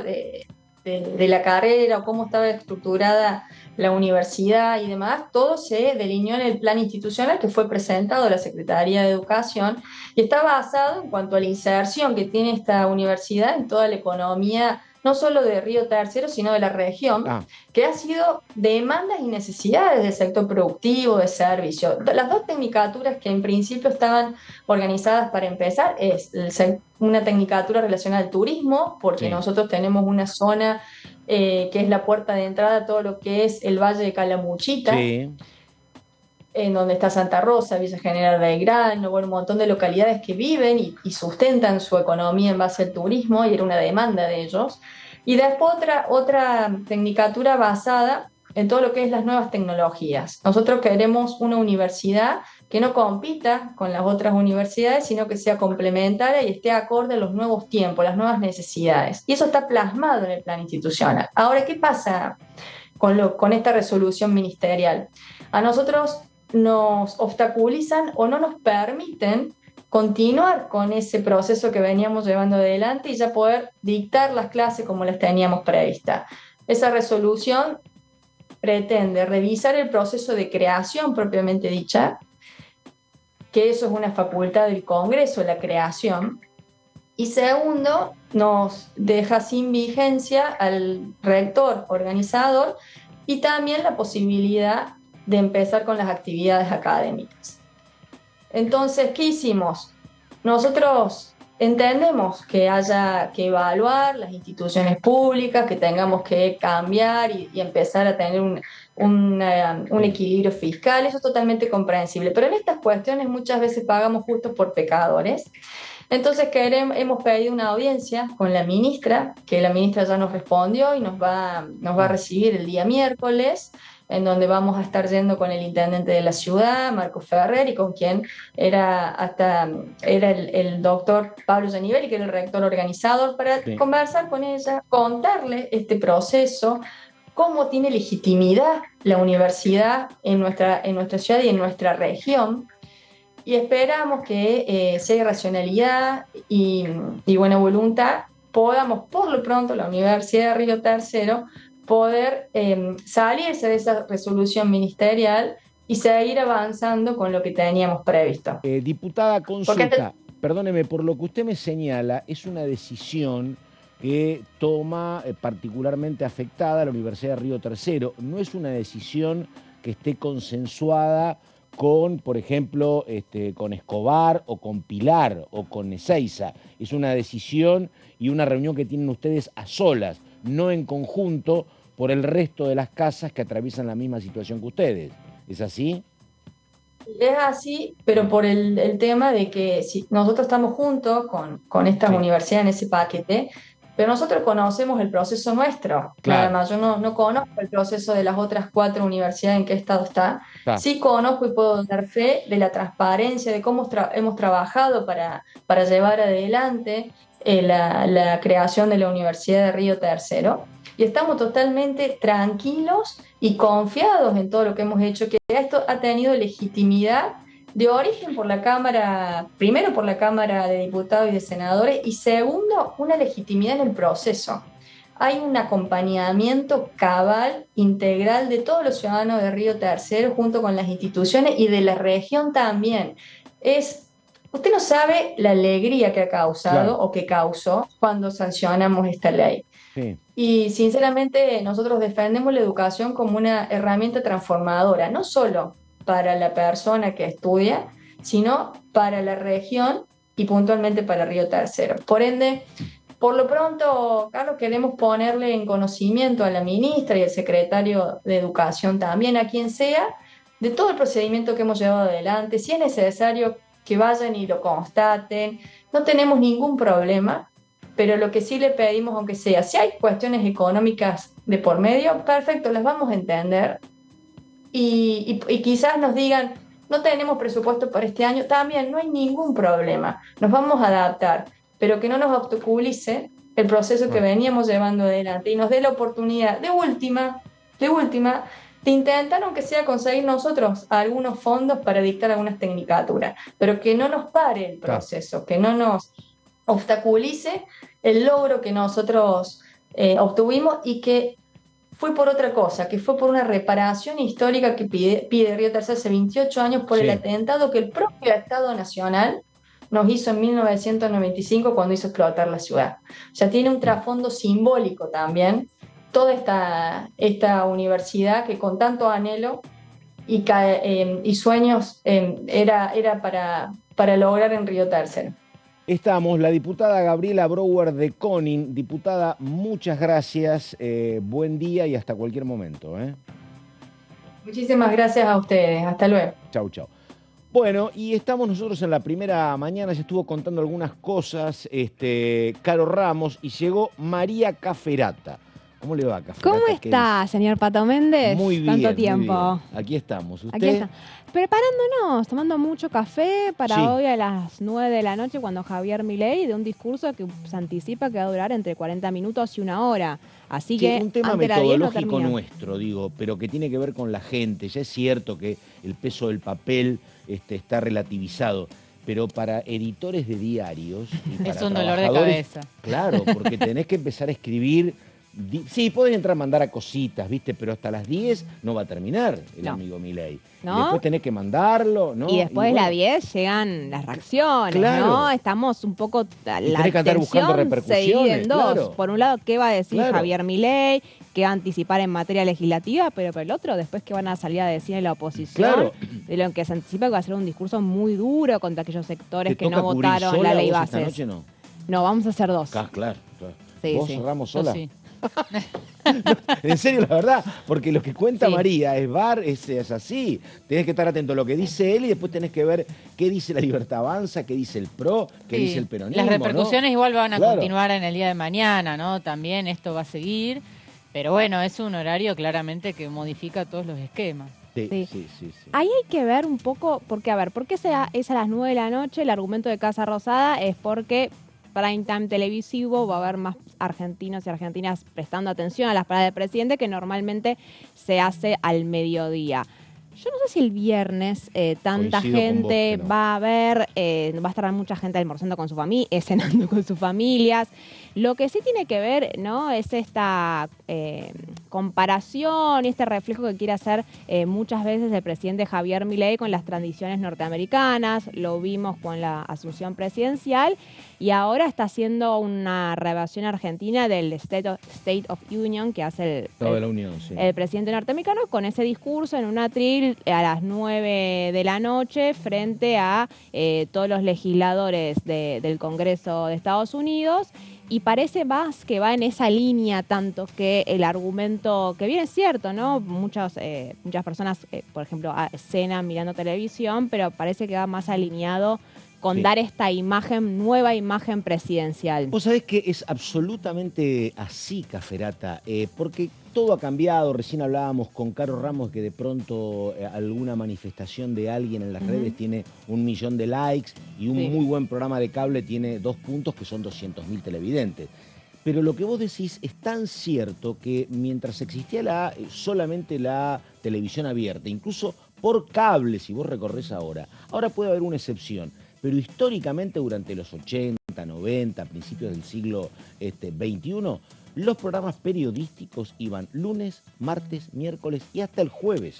de la carrera o cómo estaba estructurada la universidad y demás, todo se delineó en el plan institucional que fue presentado a la Secretaría de Educación y está basado en cuanto a la inserción que tiene esta universidad en toda la economía no solo de Río Tercero, sino de la región, que ha sido demandas y necesidades del sector productivo, de servicio. Las dos tecnicaturas que en principio estaban organizadas para empezar es una tecnicatura relacionada al turismo, porque nosotros tenemos una zona que es la puerta de entrada a todo lo que es el Valle de Calamuchita, en donde está Santa Rosa, Villa General Belgrano, bueno, un montón de localidades que viven y sustentan su economía en base al turismo, y era una demanda de ellos. Y después otra tecnicatura basada en todo lo que es las nuevas tecnologías. Nosotros queremos una universidad que no compita con las otras universidades, sino que sea complementaria y esté acorde a los nuevos tiempos, las nuevas necesidades. Y eso está plasmado en el plan institucional. Ahora, ¿qué pasa con esta resolución ministerial? A nosotros nos obstaculizan o no nos permiten continuar con ese proceso que veníamos llevando adelante y ya poder dictar las clases como las teníamos previstas. Esa resolución pretende revisar el proceso de creación propiamente dicha, que eso es una facultad del Congreso, la creación, y segundo, nos deja sin vigencia al rector organizador y también la posibilidad de empezar con las actividades académicas. Entonces, ¿qué hicimos? Nosotros entendemos que haya que evaluar las instituciones públicas, que tengamos que cambiar y empezar a tener un equilibrio fiscal, eso es totalmente comprensible, pero en estas cuestiones muchas veces pagamos justos por pecadores. Entonces hemos pedido una audiencia con la ministra, que la ministra ya nos respondió y nos va a recibir el día miércoles, en donde vamos a estar yendo con el intendente de la ciudad, Marco Ferrer, y con quien era el doctor Pablo Giannivelli, que era el rector organizador, para conversar con ella, contarle este proceso, cómo tiene legitimidad la universidad en nuestra ciudad y en nuestra región. Y esperamos que si hay racionalidad y buena voluntad, podamos, por lo pronto, la Universidad de Río Tercero, poder salirse de esa resolución ministerial y seguir avanzando con lo que teníamos previsto. Diputada, consulta, perdóneme, por lo que usted me señala, es una decisión que toma particularmente afectada a la Universidad de Río Tercero. No es una decisión que esté consensuada con, por ejemplo, con Escobar o con Pilar o con Ezeiza. Es una decisión y una reunión que tienen ustedes a solas, no en conjunto por el resto de las casas que atraviesan la misma situación que ustedes. ¿Es así? Es así, pero por el tema de que si nosotros estamos juntos con estas universidades en ese paquete, pero nosotros conocemos el proceso nuestro. Nada más, yo no conozco el proceso de las otras 4 universidades en qué estado está. Sí conozco y puedo dar fe de la transparencia, de cómo hemos trabajado para llevar adelante la creación de la Universidad de Río Tercero. Y estamos totalmente tranquilos y confiados en todo lo que hemos hecho, que esto ha tenido legitimidad de origen por la Cámara, primero por la Cámara de Diputados y de Senadores, y segundo, una legitimidad en el proceso. Hay un acompañamiento cabal, integral de todos los ciudadanos de Río Tercero junto con las instituciones y de la región también. Usted no sabe la alegría que ha causado o que causó cuando sancionamos esta ley. Sí. Y sinceramente nosotros defendemos la educación como una herramienta transformadora, no solo para la persona que estudia, sino para la región y puntualmente para Río Tercero. Por ende, por lo pronto, Carlos, queremos ponerle en conocimiento a la ministra y al secretario de Educación también, a quien sea, de todo el procedimiento que hemos llevado adelante. Si es necesario que vayan y lo constaten, no tenemos ningún problema, pero lo que sí le pedimos, aunque sea, si hay cuestiones económicas de por medio, perfecto, las vamos a entender. Y quizás nos digan, no tenemos presupuesto para este año, también no hay ningún problema, nos vamos a adaptar, pero que no nos obstaculice el proceso que veníamos llevando adelante y nos dé la oportunidad de última, de intentar, aunque sea, conseguir nosotros algunos fondos para dictar algunas tecnicaturas, pero que no nos pare el proceso, que no nos obstaculice el logro que nosotros obtuvimos y que fue por otra cosa, que fue por una reparación histórica que pide Río Tercero hace 28 años por el atentado que el propio Estado Nacional nos hizo en 1995 cuando hizo explotar la ciudad. O sea, tiene un trasfondo simbólico también, toda esta universidad que con tanto anhelo y sueños era para lograr en Río Tercero. Estamos, la diputada Gabriela Brouwer de Conin. Diputada, muchas gracias, buen día y hasta cualquier momento. Muchísimas gracias a ustedes, hasta luego. Chau, chau. Bueno, y estamos nosotros en la primera mañana, se estuvo contando algunas cosas, Caro Ramos, y llegó María Caferata. ¿Cómo le va, Caferata? ¿Cómo está, señor Pato Méndez? Muy bien. Tanto tiempo. Muy bien. Aquí estamos. ¿Usted? Aquí está. Preparándonos, tomando mucho café para Sí. hoy a las 9 de la noche cuando Javier Milei de un discurso que se anticipa que va a durar entre 40 minutos y 1 hora. Así Sí, que un tema ante la 10 no metodológico termina. nuestro, digo, pero que tiene que ver con la gente. Ya es cierto que el peso del papel está relativizado, pero para editores de diarios y para Es un dolor de trabajadores, cabeza. claro, porque tenés que empezar a escribir. Sí, podés entrar a mandar a cositas, ¿viste? Pero hasta las 10 no va a terminar el No. amigo Milei. ¿No? Y después tenés que mandarlo, ¿no? Y después de bueno, la 10 llegan las reacciones, Claro. ¿no? Estamos un poco... La tenés que andar buscando atención se divide repercusiones, en dos. claro. Por un lado, ¿qué va a decir Claro. Javier Milei? ¿Qué va a anticipar en materia legislativa? Pero por el otro, después, ¿qué van a salir a decir en la oposición? Claro. De lo que se anticipa que va a ser un discurso muy duro contra aquellos sectores ¿Te que toca no cubrir votaron sola la ley vos bases. esta noche no? No, vamos a hacer dos. Claro. Sí, ¿Vos, sí. Ramos, Yo sola? sí. En serio, la verdad, porque lo que cuenta Sí. María es así. Tenés que estar atento a lo que dice él y después tenés que ver qué dice la Libertad Avanza, qué dice el PRO, qué Sí. dice el peronismo. Las repercusiones ¿no? igual van a Claro. continuar en el día de mañana, ¿no? También esto va a seguir. Pero bueno, es un horario claramente que modifica todos los esquemas. Sí. Ahí hay que ver un poco, porque a ver, ¿por qué es a las 9 de la noche? El argumento de Casa Rosada es porque prime time televisivo va a haber más argentinos y argentinas prestando atención a las palabras del presidente que normalmente se hace al mediodía. Yo no sé si el viernes tanta Coincido con vos gente que no. va a ver, va a estar mucha gente almorzando con su familia, cenando con sus familias. Lo que sí tiene que ver, ¿no? Es esta comparación y este reflejo que quiere hacer muchas veces el presidente Javier Milei con las tradiciones norteamericanas. Lo vimos con la asunción presidencial y ahora está haciendo una reversión argentina del State of Union que hace Estado de la Unión, sí. el presidente norteamericano con ese discurso en un atril a las 9 de la noche frente a todos los legisladores del Congreso de Estados Unidos. Y parece más que va en esa línea tanto que el argumento, que bien es cierto, ¿no? Muchas personas, por ejemplo, cenan mirando televisión, pero parece que va más alineado con dar esta nueva imagen presidencial. Vos sabés que es absolutamente así, Caferata, porque todo ha cambiado. Recién hablábamos con Caro Ramos que de pronto alguna manifestación de alguien en las redes tiene 1 millón de likes y un muy buen programa de cable tiene 2 puntos que son 200.000 televidentes. Pero lo que vos decís es tan cierto que mientras existía solamente la televisión abierta, incluso por cable, si vos recorres ahora puede haber una excepción. Pero históricamente durante los 80, 90, principios del siglo XXI, los programas periodísticos iban lunes, martes, miércoles y hasta el jueves.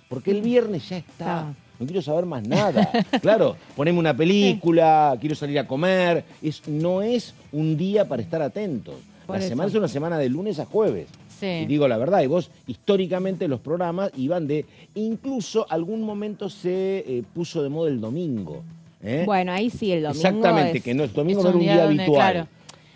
Porque el viernes ya está. No quiero saber más nada. Claro, poneme una película, quiero salir a comer. No es un día para estar atentos. La semana es una semana de lunes a jueves. Sí. Y digo la verdad, y vos históricamente los programas iban incluso algún momento se puso de moda el domingo. Bueno, ahí sí, el domingo Exactamente, que no, el domingo no era un día donde, habitual. claro.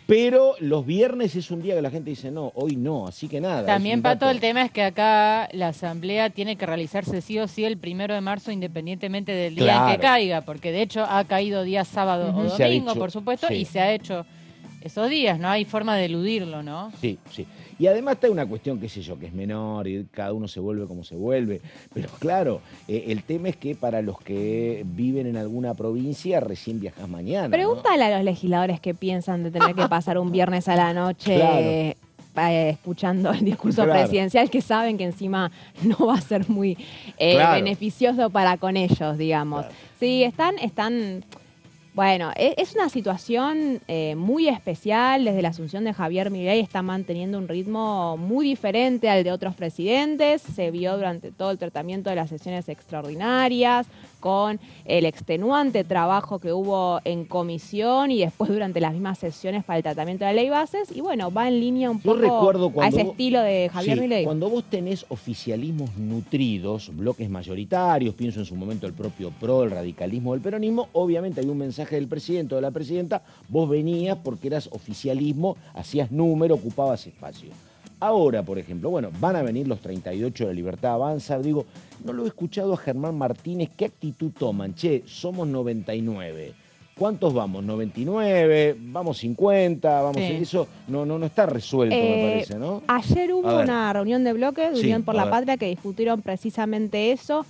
Pero los viernes es un día que la gente dice, no, hoy no, así que nada. También, Pato, el tema es que acá la asamblea tiene que realizarse sí o sí el 1 de marzo, independientemente del día en que caiga, porque de hecho ha caído día sábado o domingo, por supuesto, y se ha hecho esos días, no hay forma de eludirlo, ¿no? Sí. Y además está una cuestión, qué sé yo, que es menor y cada uno se vuelve como se vuelve. Pero claro, el tema es que para los que viven en alguna provincia recién viajas mañana. Pregúntale a los legisladores qué piensan de tener que pasar un viernes a la noche escuchando el discurso presidencial, que saben que encima no va a ser muy beneficioso para con ellos, digamos. Sí, están Bueno, es una situación muy especial. Desde la asunción de Javier Milei está manteniendo un ritmo muy diferente al de otros presidentes. Se vio durante todo el tratamiento de las sesiones extraordinarias, con el extenuante trabajo que hubo en comisión y después durante las mismas sesiones para el tratamiento de la ley bases. Y bueno, va en línea un poco a ese estilo de Javier Milei. Cuando vos tenés oficialismos nutridos, bloques mayoritarios, pienso en su momento el propio PRO, el radicalismo del peronismo, obviamente hay un mensaje del presidente o de la presidenta, vos venías porque eras oficialismo, hacías número, ocupabas espacio. Ahora, por ejemplo, bueno, van a venir los 38 de la Libertad Avanza. Digo, no lo he escuchado a Germán Martínez. ¿Qué actitud toman? Che, somos 99. ¿Cuántos vamos? 99, vamos 50, vamos... Sí. Eso no está resuelto, me parece, ¿no? Ayer hubo una reunión de bloque de Unión por la Patria que discutieron precisamente eso.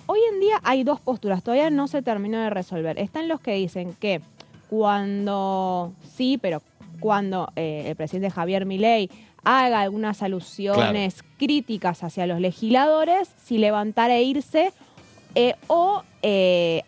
Hoy en día hay dos posturas, todavía no se terminó de resolver. Están los que dicen que cuando el presidente Javier Milei haga algunas alusiones críticas hacia los legisladores, si levantar e irse o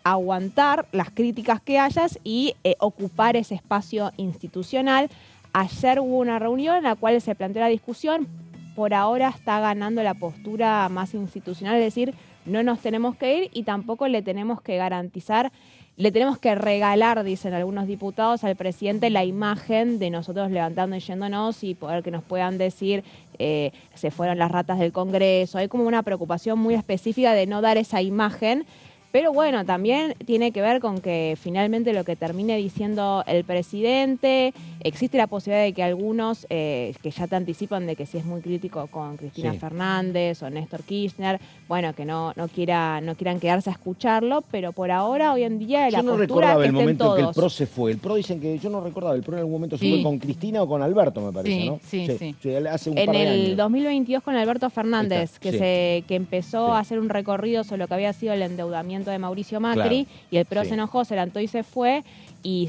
aguantar las críticas que hayas y ocupar ese espacio institucional. Ayer hubo una reunión en la cual se planteó la discusión. Por ahora está ganando la postura más institucional, es decir, no nos tenemos que ir y tampoco le tenemos que garantizar, le tenemos que regalar, dicen algunos diputados, al presidente la imagen de nosotros levantando y yéndonos y poder que nos puedan decir se fueron las ratas del Congreso. Hay como una preocupación muy específica de no dar esa imagen. Pero bueno, también tiene que ver con que finalmente lo que termine diciendo el presidente, existe la posibilidad de que algunos que ya te anticipan de que si es muy crítico con Cristina Fernández o Néstor Kirchner, bueno, que no quieran quedarse a escucharlo, pero por ahora, hoy en día, la postura es que estén todos. Yo no recordaba el momento en que el PRO se fue. El PRO dicen que yo no recordaba, el PRO en algún momento se fue con Cristina o con Alberto, me parece, ¿no? Sí. Hace un par de años. En el 2022 con Alberto Fernández, que empezó a hacer un recorrido sobre lo que había sido el endeudamiento de Mauricio Macri, y el PRO se enojó, se levantó y se fue,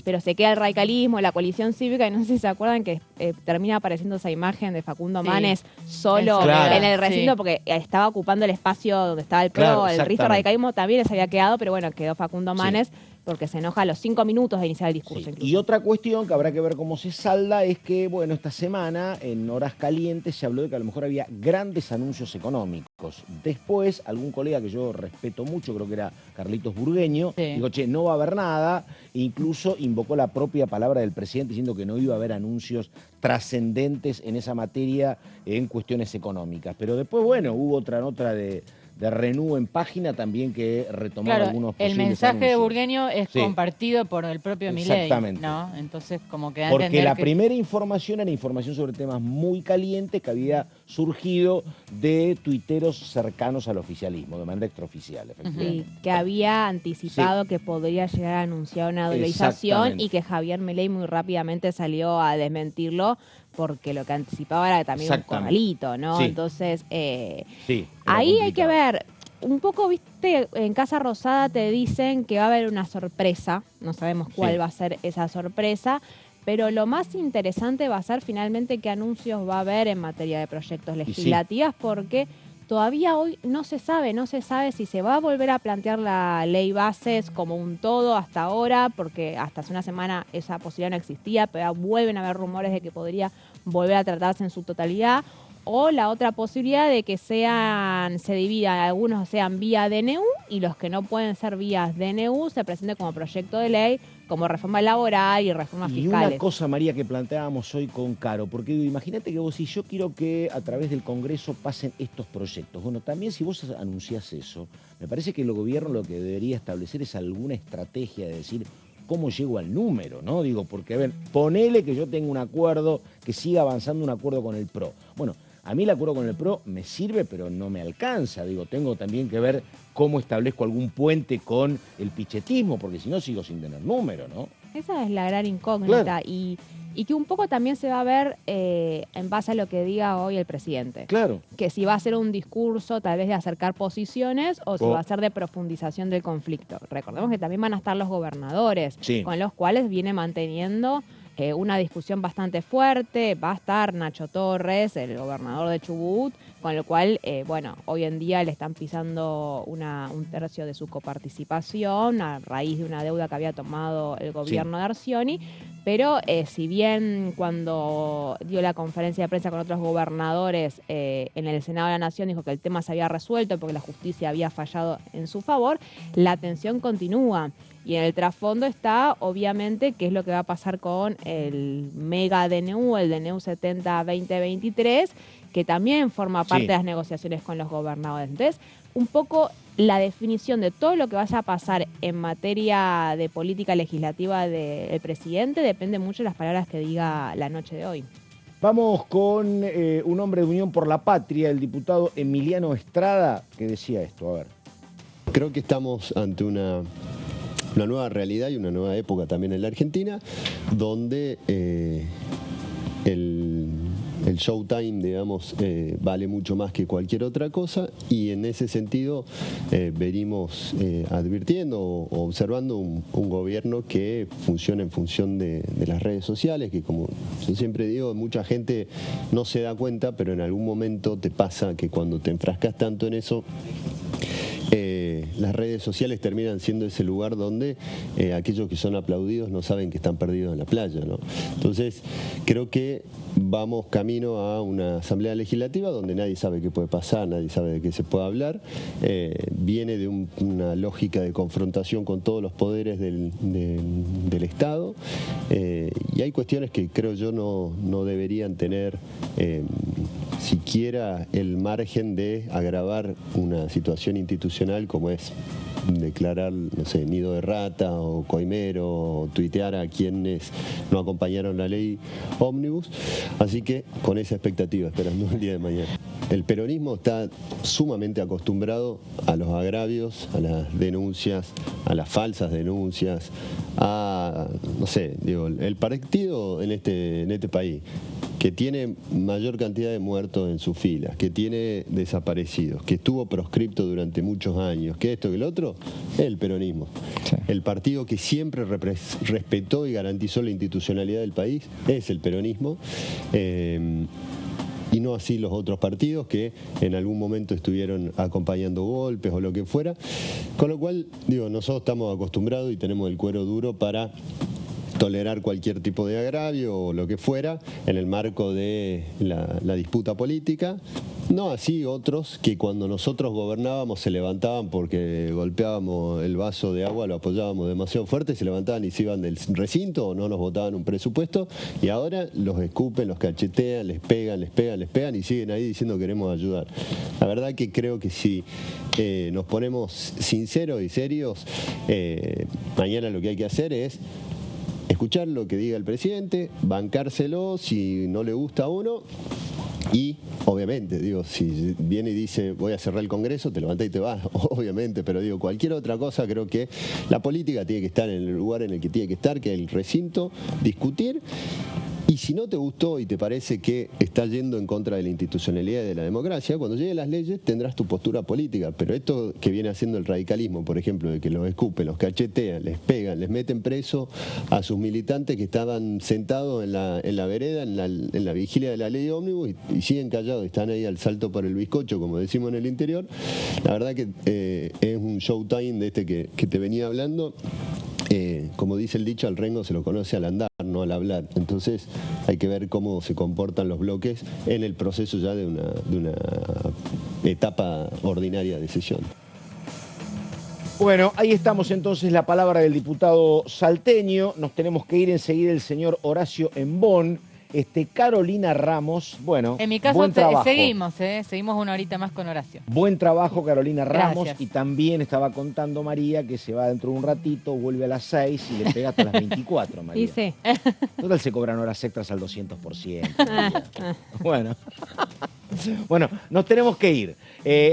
pero se queda el radicalismo, la coalición cívica, y no sé si se acuerdan que termina apareciendo esa imagen de Facundo Manes solo en el recinto porque estaba ocupando el espacio donde estaba el PRO, el resto del radicalismo también se había quedado, pero bueno, quedó Facundo Manes porque se enoja a los 5 minutos de iniciar el discurso. Y otra cuestión que habrá que ver cómo se salda es que, bueno, esta semana en Horas Calientes se habló de que a lo mejor había grandes anuncios económicos. Después, algún colega que yo respeto mucho, creo que era Carlitos Burgueño, dijo, che, no va a haber nada, e incluso invocó la propia palabra del presidente diciendo que no iba a haber anuncios trascendentes en esa materia en cuestiones económicas. Pero después, bueno, hubo otra nota de Renew en página también que retomaron algunos posibles el mensaje anuncios. de Burgueño es compartido por el propio Milei, ¿no? Entonces, como que porque la primera información era información sobre temas muy calientes que había surgido de tuiteros cercanos al oficialismo, de manera extraoficial, efectivamente. Sí, que había anticipado que podría llegar a anunciar una dolarización y que Javier Milei muy rápidamente salió a desmentirlo porque lo que anticipaba era también un corralito, ¿no? Entonces, ahí hay que ver, un poco, viste, en Casa Rosada te dicen que va a haber una sorpresa, no sabemos cuál va a ser esa sorpresa, pero lo más interesante va a ser finalmente qué anuncios va a haber en materia de proyectos legislativos, porque todavía hoy no se sabe si se va a volver a plantear la ley bases como un todo hasta ahora, porque hasta hace una semana esa posibilidad no existía, pero vuelven a haber rumores de que podría volver a tratarse en su totalidad, o la otra posibilidad de que se dividan, algunos sean vía DNU y los que no pueden ser vías DNU se presenten como proyecto de ley, como reforma laboral y reformas fiscales. Y una cosa, María, que planteábamos hoy con Caro, porque imagínate que vos, si yo quiero que a través del Congreso pasen estos proyectos, bueno, también si vos anunciás eso, me parece que el gobierno lo que debería establecer es alguna estrategia de decir cómo llego al número, ¿no? Digo, porque, a ver, ponele que yo tenga un acuerdo, que siga avanzando un acuerdo con el PRO. Bueno, a mí el acuerdo con el PRO me sirve, pero no me alcanza. Digo, tengo también que ver cómo establezco algún puente con el pichetismo, porque si no sigo sin tener número, ¿no? Esa es la gran incógnita. Claro. Y que un poco también se va a ver en base a lo que diga hoy el presidente. Claro. Que si va a ser un discurso tal vez de acercar posiciones o si va a ser de profundización del conflicto. Recordemos que también van a estar los gobernadores, con los cuales viene manteniendo una discusión bastante fuerte. Va a estar Nacho Torres, el gobernador de Chubut, con el cual, hoy en día le están pisando un tercio de su coparticipación a raíz de una deuda que había tomado el gobierno de Arcioni. Pero si bien cuando dio la conferencia de prensa con otros gobernadores en el Senado de la Nación dijo que el tema se había resuelto porque la justicia había fallado en su favor, la tensión continúa. Y en el trasfondo está, obviamente, qué es lo que va a pasar con el mega DNU, el DNU 70-2023, que también forma parte de las negociaciones con los gobernadores. Entonces, un poco la definición de todo lo que vaya a pasar en materia de política legislativa del presidente depende mucho de las palabras que diga la noche de hoy. Vamos con un hombre de Unión por la Patria, el diputado Emiliano Estrada, que decía esto. A ver. Creo que estamos ante una nueva realidad y una nueva época también en la Argentina, donde el showtime, digamos, vale mucho más que cualquier otra cosa, y en ese sentido venimos advirtiendo o observando un gobierno que funciona en función de las redes sociales, que, como yo siempre digo, mucha gente no se da cuenta, pero en algún momento te pasa que cuando te enfrascas tanto en eso, las redes sociales terminan siendo ese lugar donde aquellos que son aplaudidos no saben que están perdidos en la playa, ¿no? Entonces, creo que vamos camino a una asamblea legislativa donde nadie sabe qué puede pasar, nadie sabe de qué se puede hablar. Viene de una lógica de confrontación con todos los poderes del Estado, y hay cuestiones que creo yo no deberían tener siquiera el margen de agravar una situación institucional como es declarar, no sé, nido de rata o coimero, o tuitear a quienes no acompañaron la ley ómnibus. Así que con esa expectativa, esperando el día de mañana. El peronismo está sumamente acostumbrado a los agravios, a las denuncias, a las falsas denuncias, a, no sé, digo, el partido en este país que tiene mayor cantidad de muertos en sus filas, que tiene desaparecidos, que estuvo proscripto durante muchos años, que esto, que el otro, es el peronismo. Sí. El partido que siempre respetó y garantizó la institucionalidad del país es el peronismo. Y no así los otros partidos que en algún momento estuvieron acompañando golpes o lo que fuera. Con lo cual, digo, nosotros estamos acostumbrados y tenemos el cuero duro para tolerar cualquier tipo de agravio o lo que fuera en el marco de la disputa política. No así otros que cuando nosotros gobernábamos se levantaban porque golpeábamos el vaso de agua, lo apoyábamos demasiado fuerte, se levantaban y se iban del recinto o no nos votaban un presupuesto, y ahora los escupen, los cachetean, les pegan y siguen ahí diciendo queremos ayudar. La verdad que creo que si nos ponemos sinceros y serios, mañana lo que hay que hacer es escuchar lo que diga el presidente, bancárselo si no le gusta a uno, y obviamente, digo, si viene y dice voy a cerrar el Congreso, te levantás y te vas, obviamente, pero digo, cualquier otra cosa, creo que la política tiene que estar en el lugar en el que tiene que estar, que es el recinto, discutir. Y si no te gustó y te parece que está yendo en contra de la institucionalidad y de la democracia, cuando lleguen las leyes tendrás tu postura política. Pero esto que viene haciendo el radicalismo, por ejemplo, de que los escupen, los cachetean, les pegan, les meten preso a sus militantes que estaban sentados en la vereda, en la vigilia de la ley ómnibus, y siguen callados, están ahí al salto por el bizcocho, como decimos en el interior. La verdad que es un showtime de este que te venía hablando. Como dice el dicho, al rengo se lo conoce al andar, no al hablar. Entonces hay que ver cómo se comportan los bloques en el proceso ya de una etapa ordinaria de sesión. Bueno, ahí estamos entonces, la palabra del diputado salteño. Nos tenemos que ir enseguida el señor Horacio Embón. Carolina Ramos, bueno, en mi caso seguimos una horita más con Horacio. Buen trabajo, Carolina Ramos. Gracias. Y también estaba contando María que se va dentro de un ratito, vuelve a las 6 y le pega hasta las 24, María. Y sí. Total, se cobran horas extras al 200%. Bueno, nos tenemos que ir.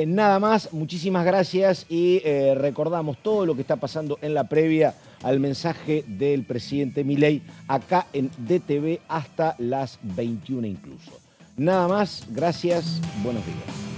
Nada más, muchísimas gracias y recordamos todo lo que está pasando en la previa al mensaje del presidente Milei acá en DTV hasta las 21 incluso. Nada más, gracias, buenos días.